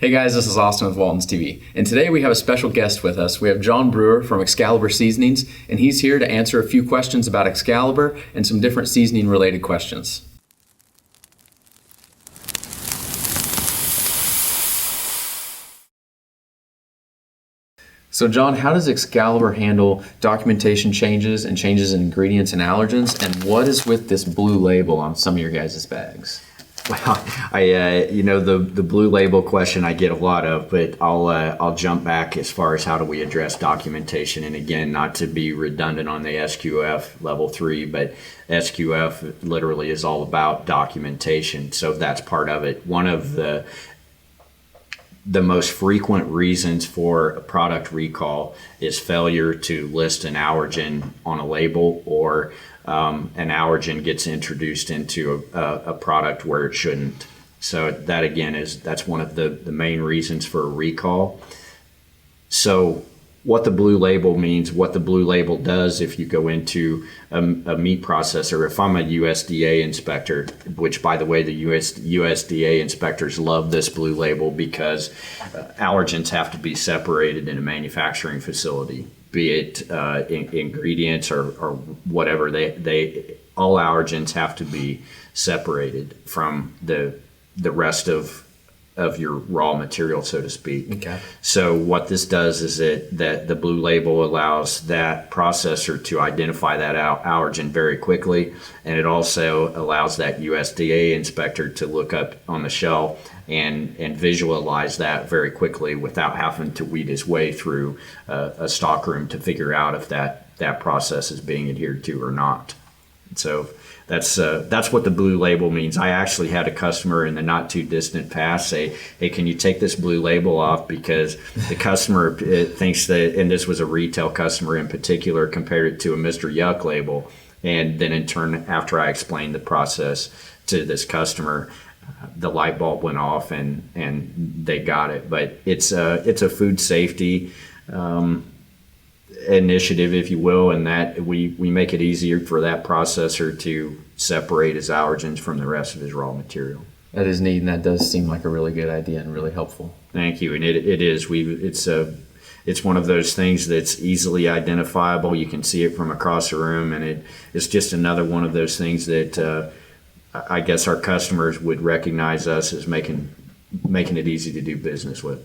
Hey guys, this is Austin with Walton's TV, and today we have a special guest with us. We have John Brewer from Excalibur Seasonings, and he's here to answer a few questions about Excalibur and some different seasoning related questions. So John, how does Excalibur handle documentation changes and changes in ingredients and allergens, and what is with this blue label on some of your guys' bags? Well, the blue label question I get a lot of, but I'll jump back as far as how do we address documentation. And again, not to be redundant on the SQF level 3, but SQF literally is all about documentation. So that's part of it. One of the most frequent reasons for a product recall is failure to list an allergen on a label, or an allergen gets introduced into a product where it shouldn't. So that again that's one of the main reasons for a recall. So what the blue label means, what the blue label does, if you go into a meat processor, if I'm a USDA inspector, which by the way, the USDA inspectors love this blue label because allergens have to be separated in a manufacturing facility, be it ingredients or whatever. They all allergens have to be separated from the rest of your raw material, so to speak. Okay. So what this does is that the blue label allows that processor to identify that allergen very quickly, and it also allows that USDA inspector to look up on the shelf and visualize that very quickly without having to weed his way through a stockroom to figure out if that process is being adhered to or not. So that's what the blue label means. I actually had a customer in the not too distant past say, "Hey, can you take this blue label off?" Because the customer thinks that, and this was a retail customer in particular, compared it to a Mr. Yuck label. And then in turn, after I explained the process to this customer, the light bulb went off and they got it. But it's a food safety initiative, if you will, and that we make it easier for that processor to separate his allergens from the rest of his raw material. That is neat, and that does seem like a really good idea and really helpful. Thank you. And it is. It's one of those things that's easily identifiable. You can see it from across the room, and it's just another one of those things that I guess our customers would recognize us as making it easy to do business with.